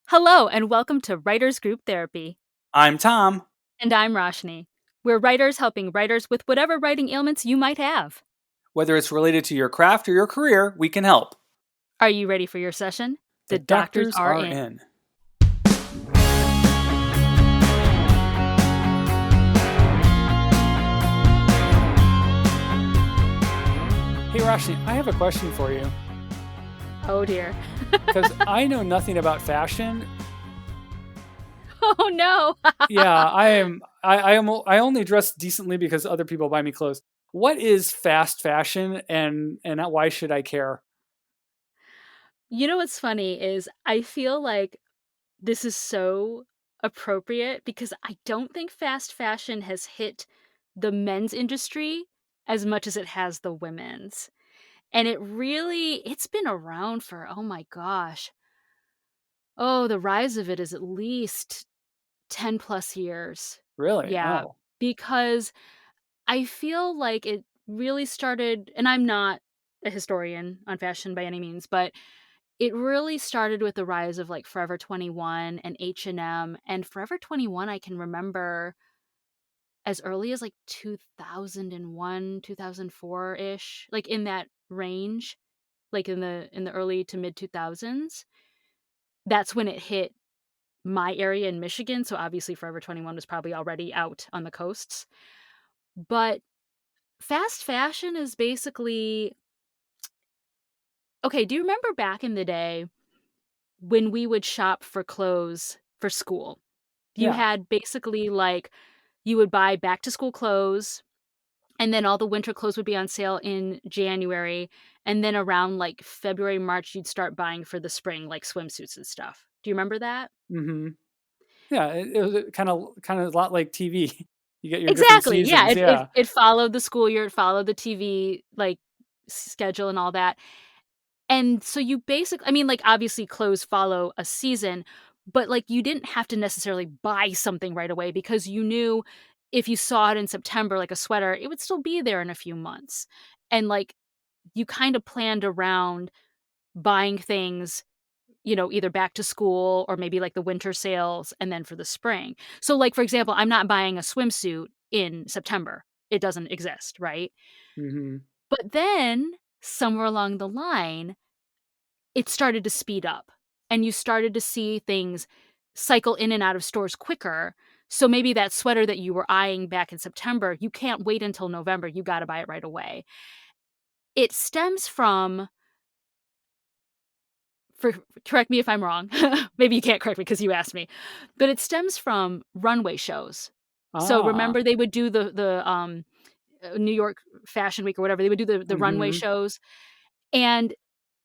Hello, and welcome to Writers Group Therapy. I'm Tom. And I'm Roshni. We're writers helping writers with whatever writing ailments you might have. Whether it's related to your craft or your career, we can help. Are you ready for your session? The The doctors doctors are are in. in. Hey, Roshni, I have a question for you. Oh dear. Because I know nothing about fashion. Oh no. Yeah, I only dress decently because other people buy me clothes. What is fast fashion and why should I care? You know what's funny is I feel like this is so appropriate because I don't think fast fashion has hit the men's industry as much as it has the women's. And it's been around for, oh my gosh. Oh, the rise of it is at least 10 plus years. Really? Yeah, Oh, because I feel like it really started, and I'm not a historian on fashion by any means, but it really started with the rise of like Forever 21 and H&M. And Forever 21 I can remember as early as like 2001, 2004-ish, like in that range, like in the early to mid 2000s. That's when it hit my area in Michigan, so obviously Forever 21 was probably already out on the coasts. But fast fashion is basically okay, do you remember back in the day when we would shop for clothes for school? You yeah. had basically like you would buy back to school clothes, and then all the winter clothes would be on sale in January, and then around like February, March, you'd start buying for the spring, like swimsuits and stuff. Do you remember that? Mm-hmm. Yeah, it was kind of a lot like TV. You get your different Exactly, yeah, seasons. Yeah. it followed the school year, it followed the TV, like, schedule and all that, and so you basically, I mean, like, obviously clothes follow a season, but, like, you didn't have to necessarily buy something right away because you knew if you saw it in September, like a sweater, it would still be there in a few months, and, like, you kinda planned around buying things, either back to school or maybe like the winter sales and then for the spring. So, like, for example, I'm not buying a swimsuit in September. It doesn't exist, right? Mm-hmm. But then somewhere along the line, it started to speed up and you started to see things cycle in and out of stores quicker. So maybe that sweater that you were eyeing back in September, you can't wait until November. You got to buy it right away. It stems from for correct me if I'm wrong. Maybe you can't correct me because you asked me. But it stems from runway shows. So Ah. remember they would do the New York Fashion Week or whatever, they would do the runway Mm-hmm. shows, and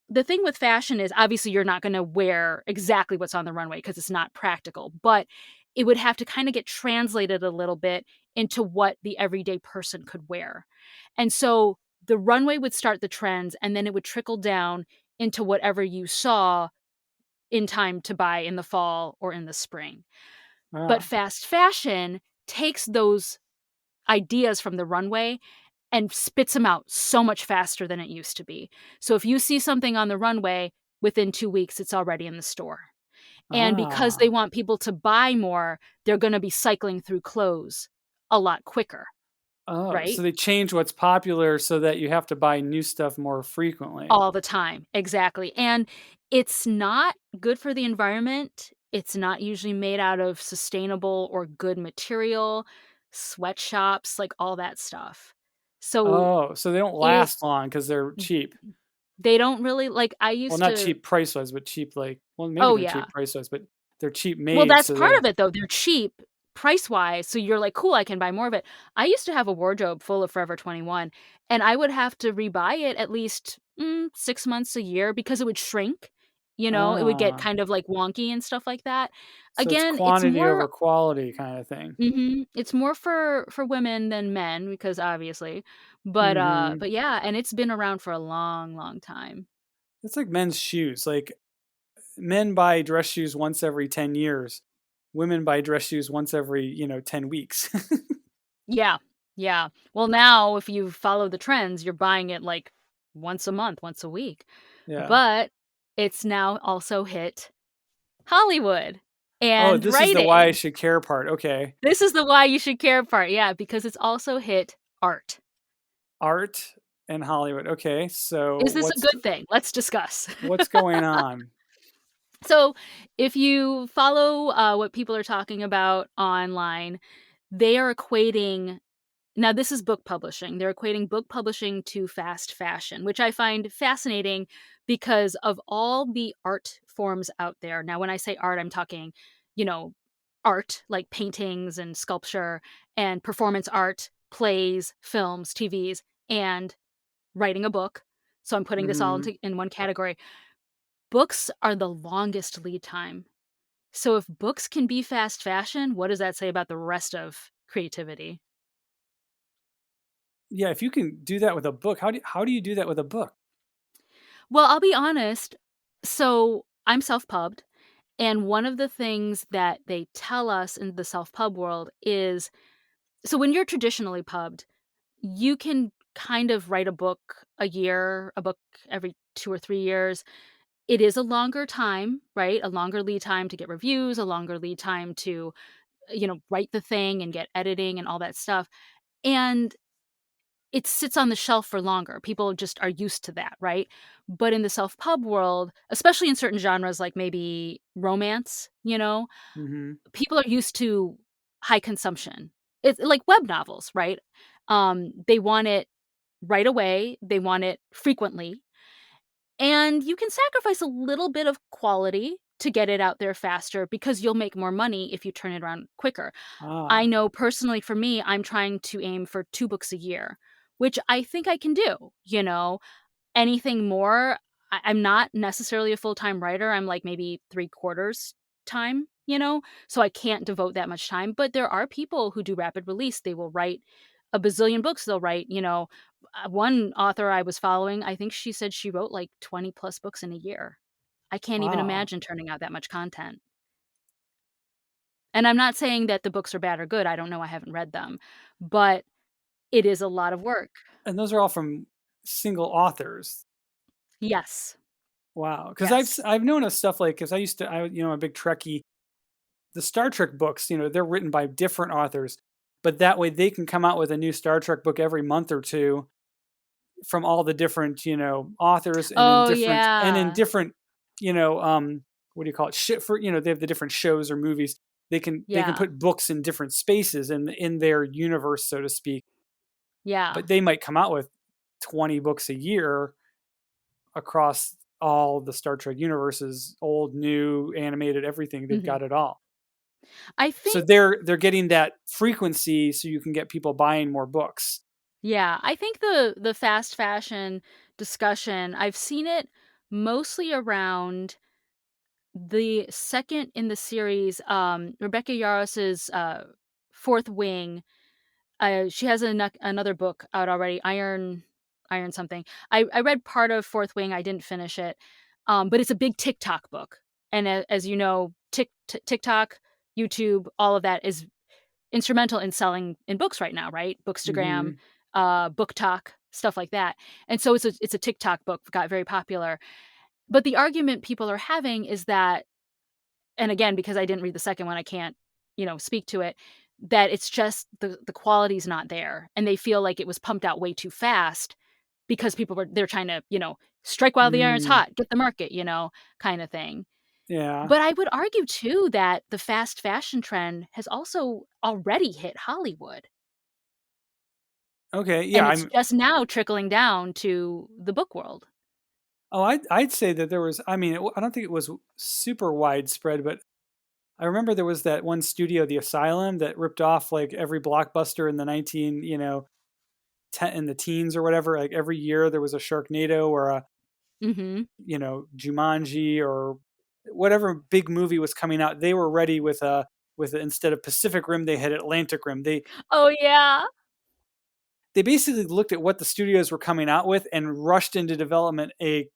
the thing with fashion is obviously you're not gonna wear exactly what's on the runway because it's not practical, but it would have to kinda get translated a little bit into what the everyday person could wear. And so the runway would start the trends, and then it would trickle down into whatever you saw in time to buy in the fall or in the spring. But Ah. fast fashion takes those ideas from the runway and spits them out so much faster than it used to be. So if you see something on the runway, within 2 weeks, it's already in the store. And because they Ah. want people to buy more, they're gonna be cycling through clothes a lot quicker, Oh, so right? they change what's popular so that you have to buy new stuff more frequently. All the time, exactly, and it's not good for the environment, it's not usually made out of sustainable or good material, sweatshops, like, all that stuff. So, Oh, so they don't it last long because 'cause they're cheap. they don't really like, I Well, used not to. cheap price-wise, but cheap, like well, maybe Oh, they're yeah. cheap price-wise, but they're cheap Well, made, that's so part they of it, though, they're cheap price-wise, so you're like, "Cool, I can buy more of it." I used to have a wardrobe full of Forever 21, and I would have to rebuy it at least, 6 months, a year because it would shrink, it would get ah, kind of, like, wonky and stuff like that. so it's Again, it's quantity more over quality kinda thing. it's more for women than men because obviously, Mhm. but yeah, and it's been around for a long, long time. It's like men's shoes, like, men buy dress shoes once every 10 years. Women buy dress shoes once every, 10 weeks. Yeah, yeah. Well, now if you follow the trends, you're buying it, like, once a month, once a week. Yeah. But it's now also hit Hollywood Oh, and this is the why I writing. should care part. Okay. This is the why you should care part, yeah, because it's also hit art. Art and Hollywood. Okay. So Is this a good thing? Let's discuss. what's going on? So, if you follow what people are talking about online, they are equating now this is book publishing. They're equating book publishing to fast fashion, which I find fascinating because of all the art forms out there. Now, when I say art, I'm talking, you know, art like paintings and sculpture and performance art, plays, films, TVs, and writing a book. So I'm putting this all Mhm. into in one category. Books are the longest lead time. So if books can be fast fashion, what does that say about the rest of creativity? Yeah, if you can do that with a book, how do you do that with a book? Well, I'll be honest. So I'm self-pubbed, and one of the things that they tell us in the self-pub world is so when you're traditionally pubbed, you can kind of write a book a year, a book every 2 or 3 years. It is a longer time, right? A longer lead time to get reviews, a longer lead time to, write the thing and get editing and all that stuff. And it sits on the shelf for longer. People just are used to that, right? But in the self-pub world, especially in certain genres like maybe romance, Mhm. people are used to high consumption. It's like web novels, right? They want it right away, they want it frequently, and you can sacrifice a little bit of quality to get it out there faster because you'll make more money if you turn it around quicker. I Ah. know personally for me, I'm trying to aim for 2 books a year, which I think I can do, Anything more, I'm not necessarily a full-time writer, I'm, like, maybe 3/4 time, So I can't devote that much time, but there are people who do rapid release, they will write a bazillion books, they'll write, one author I was following, I think she said she wrote, like, 20 plus books in a year. I can't even Wow. imagine turning out that much content. And I'm not saying that the books are bad or good, I don't know, I haven't read them, but it is a lot of work. And those are all from single authors. Yes. Wow. Because Yes. I've known of stuff like because I used to I'm a big Trekkie. The Star Trek books, they're written by different authors, but that way they can come out with a new Star Trek book every month or two from all the different, authors Oh, and in yeah. different, you know, what do you call it? Shit for they have the different shows or movies. They can Yeah. put books in different spaces in their universe, so to speak. Yeah. But they might come out with 20 books a year across all the Star Trek universes, old, new, animated, everything. They've Mhm. got it all. I So think they're getting that frequency so you can get people buying more books. yeah, I think the fast fashion discussion, I've seen it mostly around the second in the series, Rebecca Yarros's, 4th Wing. She has another book out already, Iron something. I read part of 4th Wing, I didn't finish it, but it's a big TikTok book, and as you know, TikTok, YouTube, all of that is instrumental in selling in books right now, right? Bookstagram, Mhm. Book Talk, stuff like that. And so it's a TikTok book, got very popular. But the argument people are having is that, and again, because I didn't read the second one, I can't, speak to it, that it's just the quality's not there. And they feel like it was pumped out way too fast because they're trying to, strike while the iron's Mm. hot, get the market, kind of thing. Yeah. But I would argue too that the fast fashion trend has also already hit Hollywood. Okay, yeah, And it's I'm just now trickling down to the book world. oh, I'd say that there was I mean, I don't think it was super widespread, but I remember there was that one studio, The Asylum, that ripped off, like, every blockbuster in the 19, 10 in the teens or whatever, like, every year there was a Sharknado or a, Mhm. Jumanji or whatever big movie was coming out, they were ready with instead of Pacific Rim, they had Atlantic Rim. Oh, yeah. They basically looked at what the studios were coming out with and rushed into development a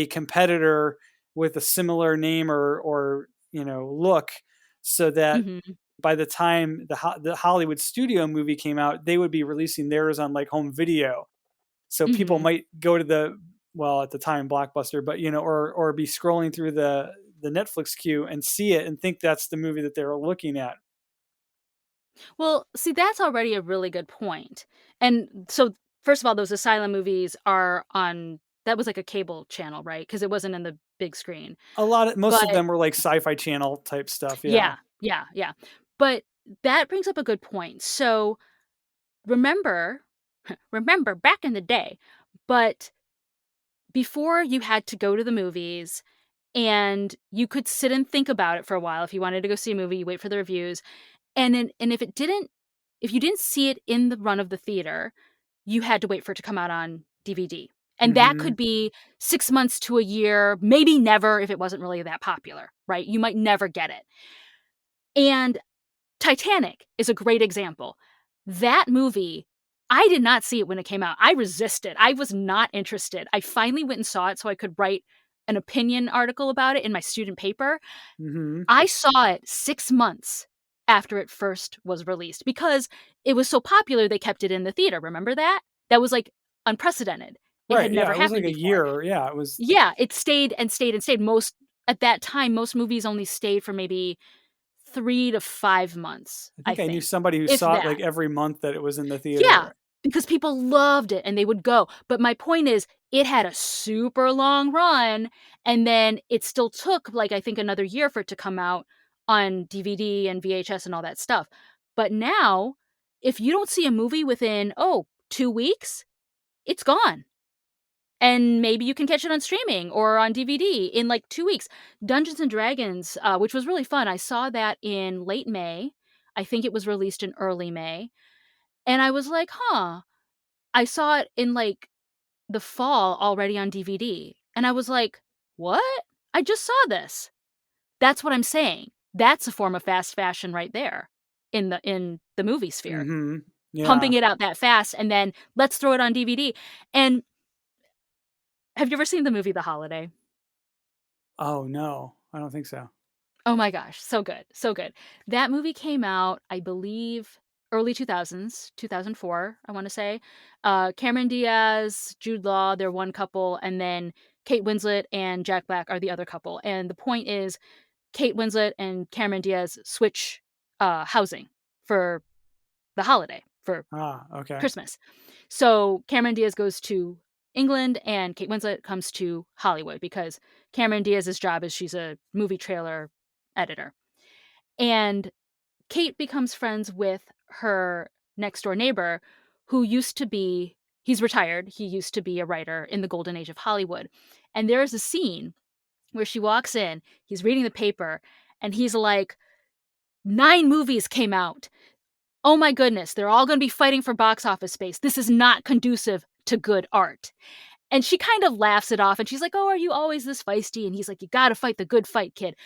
competitor with a similar name or look, so that Mhm. by the time the Hollywood studio movie came out, they would be releasing theirs on like home video. So people Mhm. might go to the well at the time Blockbuster, but or be scrolling through the Netflix queue and see it and think that's the movie that they were looking at. Well, see, that's already a really good point. And so, first of all, those Asylum movies are on that was like a cable channel, right? Because it wasn't in the big screen. Most of But them were like Sci-Fi Channel type stuff, yeah. yeah, yeah, yeah. But that brings up a good point. So, remember remember back in the day, but before you had to go to the movies and you could sit and think about it for a while. If you wanted to go see a movie, you wait for the reviews. And if you didn't see it in the run of the theater, you had to wait for it to come out on DVD. And that could Mhm. be 6 months to a year, maybe never if it wasn't really that popular, right? You might never get it. And Titanic is a great example. That movie, I did not see it when it came out. I resisted. I was not interested. I finally went and saw it so I could write an opinion article about it in my student paper. Mhm. I saw it 6 months after it first was released because it was so popular they kept it in the theater, remember that? That was, like, unprecedented. It had Right, never yeah, it was happened like a before. year, yeah, it was Yeah, it stayed and stayed and stayed. Most at that time, most movies only stayed for maybe 3 to 5 months, I I think I knew think, somebody who if saw it, that. like, every month that it was in the Yeah, theater. because people loved it and they would go, but my point is, it had a super long run, and then it still took, like, I think another year for it to come out on DVD and VHS and all that stuff. But now, if you don't see a movie within, 2 weeks, it's gone, and maybe you can catch it on streaming or on DVD in, like, 2 weeks. Dungeons& and Dragons, which was really fun, I saw that in late May. I think it was released in early May, and I was like, "Huh." I saw it in, like, the fall already on DVD, and I was like, "What? I just saw this." That's what I'm saying. That's a form of fast fashion right there in the movie sphere. Mhm. Pumping Yeah. it out that fast and then, "Let's throw it on DVD." And have you ever seen the movie The Holiday? Oh, no, I don't think so. Oh my gosh, so good, so good. That movie came out, I believe, early 2000s, 2004, I wanna say. Cameron Diaz, Jude Law, they're one couple, and then Kate Winslet and Jack Black are the other couple, and the point is Kate Winslet and Cameron Diaz switch, housing for the holiday, for Ah, okay. Christmas. So, Cameron Diaz goes to England and Kate Winslet comes to Hollywood because Cameron Diaz's job is she's a movie trailer editor. And Kate becomes friends with her next door neighbor who used to be he's retired, he used to be a writer in the golden age of Hollywood. And there is a scene where she walks in, he's reading the paper, and he's like, "9 movies came out. Oh my goodness, they're all gonna be fighting for box office space. This is not conducive to good art." And she kind of laughs it off and she's like, "Oh, are you always this feisty?" And he's like, "You gotta fight the good fight, kid."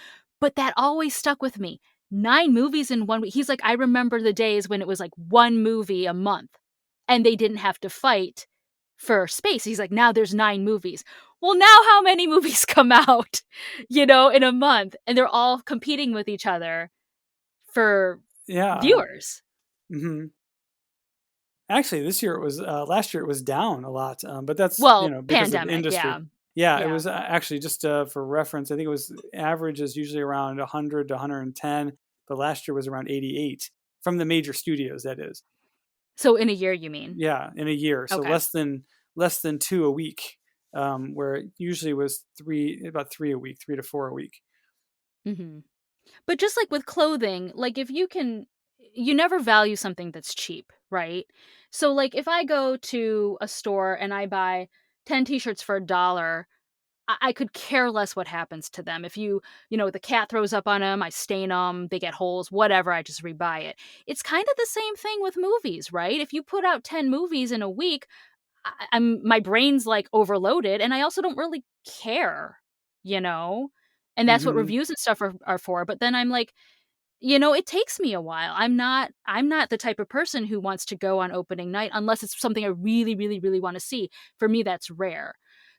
But that always stuck with me. 9 movies in 1 week. He's like, "I remember the days when it was like 1 movie a month and they didn't have to fight for space." He's like, "Now there's 9 movies." Well, now how many movies come out, in a month? And they're all competing with each other for Yeah. viewers. Mhm. Actually, this year it was last year it was down a lot, but that's, Well, because of pandemic, industry. yeah. Yeah, it Yeah. was actually just for reference, I think it was average is usually around 100 to 110, but last year was around 88 from the major studios, that is. So in a year, you mean? Yeah, in a year, so Okay. less than 2 a week, where it usually was 3 about 3 a week, 3 to 4 a week. Mhm. But just like with clothing, like if you never value something that's cheap, right? So like if I go to a store and I buy 10 t-shirts for $1, I could care less what happens to them. If the cat throws up on them, I stain them, they get holes, whatever, I just rebuy it. It's kind of the same thing with movies, right? If you put out 10 movies in a week, my brain's like overloaded and I also don't really care, you know? And that's what Mhm. reviews and stuff are for. But then I'm like, it takes me a while. I'm not the type of person who wants to go on opening night unless it's something I really, really, really want to see. For me, that's rare.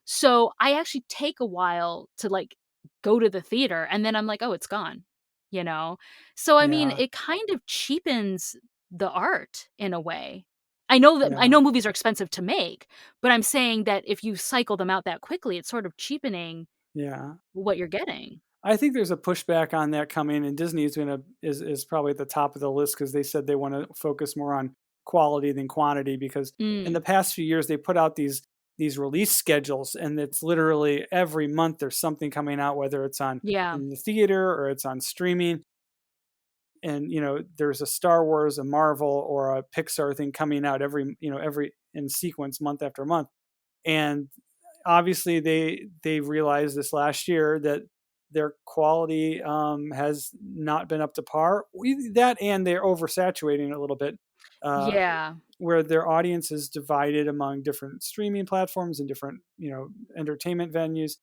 So I actually take a while to like go to the theater and then I'm like, oh, it's gone. You know? So I mean, Yeah, it kind of cheapens the art in a way. I know yeah, movies are expensive to make, but I'm saying that if you cycle them out that quickly, it's sort of cheapening yeah. what you're getting. I think there's a pushback on that coming, and Disney is probably at the top of the list because they said they want to focus more on quality than quantity. Because in Mm, the past few years, they put out these release schedules, and it's literally every month there's something coming out, whether it's on yeah. in the theater or it's on streaming. And there's a Star Wars, a Marvel, or a Pixar thing coming out every in sequence month after month. And obviously they realized this last year that their quality has not been up to par. That and they're oversaturating it a little bit, uh, Yeah. where their audience is divided among different streaming platforms and different entertainment venues.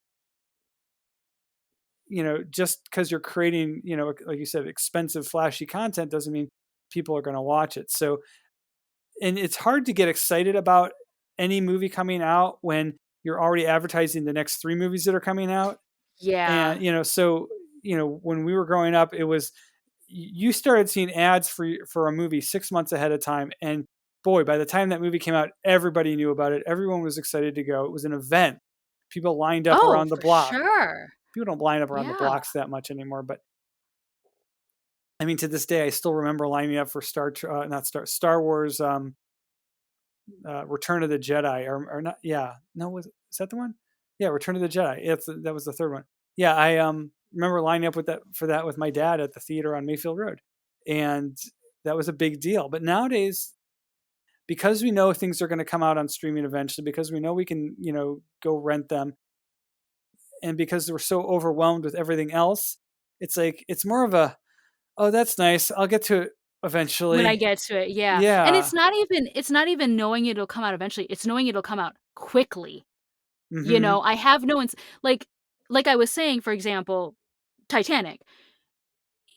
Just because you're creating like you said expensive flashy content doesn't mean people are going to watch it. So, and it's hard to get excited about any movie coming out when you're already advertising the next 3 movies that are coming out. Yeah. And, so, when we were growing up, it was you started seeing ads for a movie 6 months ahead of time, and boy, by the time that movie came out, everybody knew about it. Everyone was excited to go. It was an event. People lined up Oh, around the for block. sure. People don't line up around the Yeah. blocks that much anymore, but I mean, to this day, I still remember lining up for not Star Wars, Return of the Jedi, or not? Yeah, no, is that the one? Yeah, Return of the Jedi. That was the third one. Yeah, I remember lining up for that with my dad at the theater on Mayfield Road, and that was a big deal. But nowadays, because we know things are going to come out on streaming eventually, because we know we can go rent them, and because we're so overwhelmed with everything else, it's like it's more of a, oh, that's nice. I'll get to it When I eventually. get to it, yeah. And Yeah. it's not even knowing it'll come out eventually, it's knowing it'll come out quickly. Mhm. I have no ins like I was saying, for example, Titanic.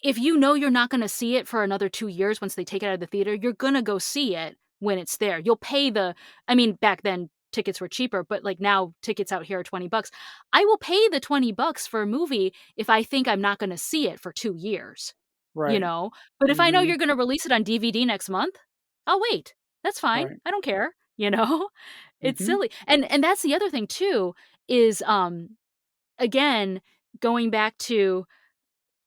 If you know you're not gonna see it for another 2 years once they take it out of the theater, you're gonna go see it when it's there. You'll pay the I mean, back then, tickets were cheaper, but, like, now tickets out here are 20 bucks. I will pay the 20 bucks for a movie if I think I'm not gonna see it for 2 years, you Right. know? But if I know Mhm. you're gonna release it on DVD next month, I'll wait. That's fine. Right. I don't care, you know? It's Mhm. silly. And that's the other thing too is, again, going back to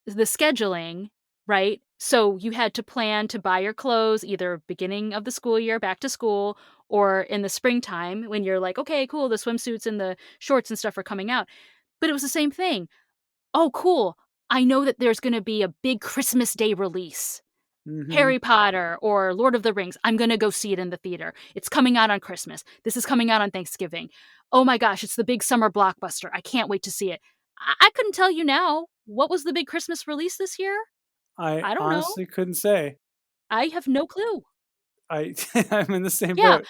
the scheduling, right? So you had to plan to buy your clothes either beginning of the school year, back to school, or in the springtime when you're like, okay, cool, the swimsuits and the shorts and stuff are coming out. But it was the same thing. Oh, cool. I know that there's going to be a big Christmas Day release. Mhm. Harry Potter or Lord of the Rings. I'm going to go see it in the theater. It's coming out on Christmas. This is coming out on Thanksgiving. Oh my gosh, it's the big summer blockbuster. I can't wait to see it. I couldn't tell you now. What was the big Christmas release this year? I I don't know. honestly couldn't say. I have no clue. I I'm in the same Yeah. boat.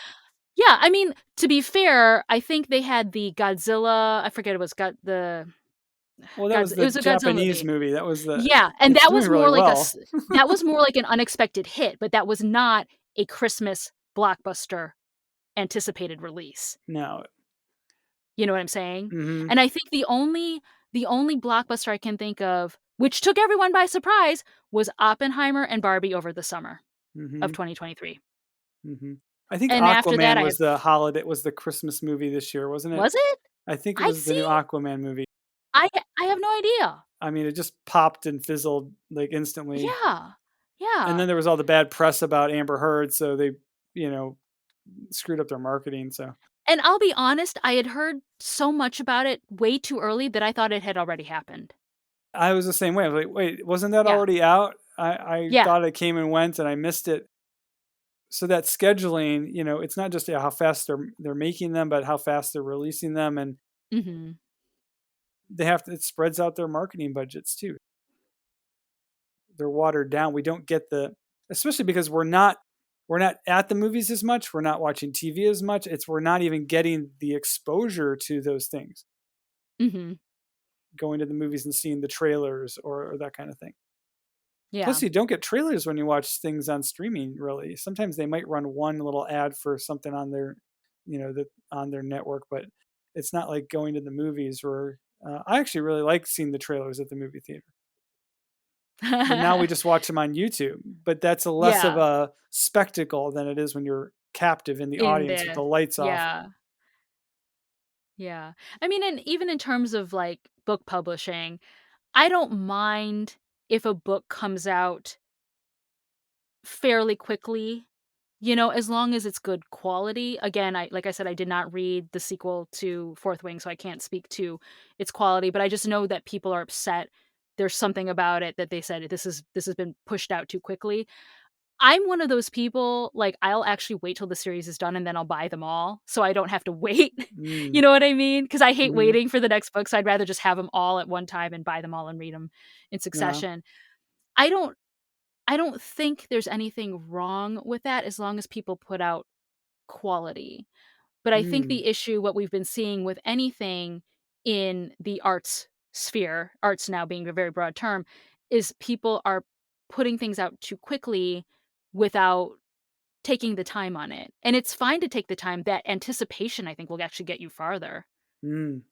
Yeah, I mean, to be fair, I think they had the Godzilla I forget it was got the Well, that was Godz it the was a Godzilla Japanese movie. movie. That was the Yeah, and It's that doing was really more like a well. s that was more like an unexpected hit, but that was not a Christmas blockbuster anticipated release. No. You know what I'm saying? Mhm. And I think the only blockbuster I can think of, which took everyone by surprise, was Oppenheimer and Barbie over the summer of Mhm. 2023. Mhm. I think And after that, Aquaman I have was the Christmas movie this year, wasn't it? was it? I think it I was the new see. Aquaman movie. I have no idea. I mean, it just popped and fizzled, like, instantly. Yeah. And Yeah. then there was all the bad press about Amber Heard, so they, you know, screwed up their marketing, so And I'll be honest, I had heard so much about it way too early that I thought it had already happened. I was the same way. I was like, "Wait, wasn't that Yeah. already out?" I Yeah. thought it came and went, and I missed it. So that scheduling, it's not just, yeah, how fast they're making them, but how fast they're releasing them, and Mhm. it spreads out their marketing budgets too. They're watered down. We don't get the especially because we're not at the movies as much, we're not watching TV as much, we're not even getting the exposure to those things, Mhm. going to the movies and seeing the trailers or that kind of thing. Yeah. Plus, you don't get trailers when you watch things on streaming, really. Sometimes they might run one little ad for something on on their network, but it's not like going to the movies where I actually really like seeing the trailers at the movie theater. But now we just watch them on YouTube. But that's a less of Yeah. a spectacle than it is when you're captive in the In audience with the there. lights off. Yeah. Yeah. I mean, and even in terms of, like, book publishing, I don't mind if a book comes out fairly quickly, you know, as long as it's good quality. Again, I like I said, I did not read the sequel to Fourth Wing, so I can't speak to its quality, but I just know that people are upset. There's something about it that they said this has been pushed out too quickly. I'm one of those people, like, I'll actually wait till the series is done and then I'll buy them all, so I don't have to wait. Mm, You know what I mean? Because I hate mhm, waiting for the next book, so I'd rather just have them all at one time and buy them all and read them in yeah, succession. I don't I don't think there's anything wrong with that as long as people put out quality. But I think mm, the issue, what we've been seeing with anything in the arts sphere, arts now being a very broad term, is people are putting things out too quickly without taking the time on it. And it's fine to take the time. That anticipation, I think, will actually get you farther. mm,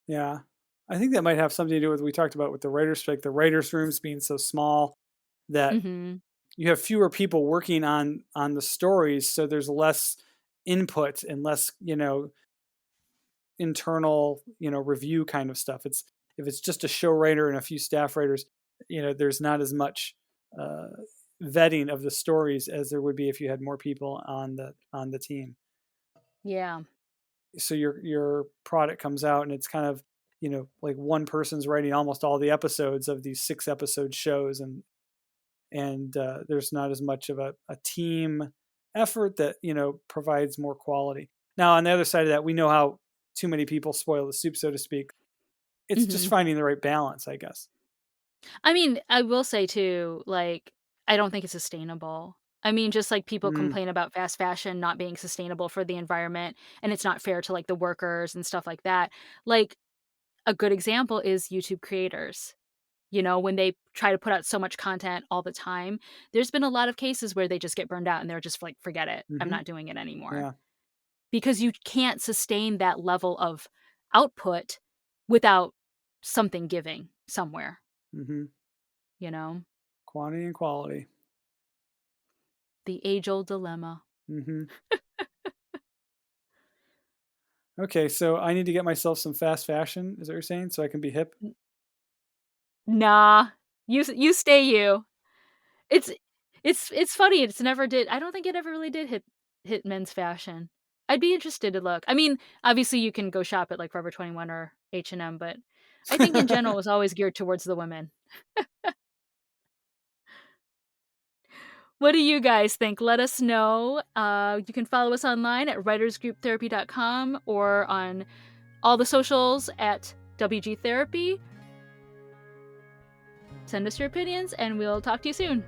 yeah. I think that might have something to do with what we talked about with the writer's strike, the writers' rooms being so small that Mhm. you have fewer people working on the stories, so there's less input and less, internal, review kind of stuff. It's if it's just a show writer and a few staff writers, there's not as much uh, vetting of the stories as there would be if you had more people on the team. Yeah. So your product comes out and it's kind of, like one person's writing almost all the episodes of these 6 episode shows, and there's not as much of a team effort that provides more quality. Now on the other side of that, we know how too many people spoil the soup, so to speak. It's just Mhm. finding the right balance, I guess. I mean, I will say too, like, I don't think it's sustainable. I mean, just like people Mm, complain about fast fashion not being sustainable for the environment and it's not fair to like the workers and stuff like that. Like, a good example is YouTube creators. You know, when they try to put out so much content all the time, there's been a lot of cases where they just get burned out and they're just like, forget it. I'm mhm, not doing it anymore. yeah, Because you can't sustain that level of output without something giving somewhere, mhm. you know? Quantity and quality. The age old dilemma. Mhm. Okay, so I need to get myself some fast fashion, is that what you're saying, so I can be hip? N Nah, you stay you. It's it's funny, it's never did I don't think it ever really did hit men's fashion. I'd be interested to look. I mean, obviously, you can go shop at, like, Forever 21 or H&M, but I think in general, it was always geared towards the women. What do you guys think? Let us know. You can follow us online at writersgrouptherapy.com or on all the socials at WG Therapy. Send us your opinions, and we'll talk to you soon.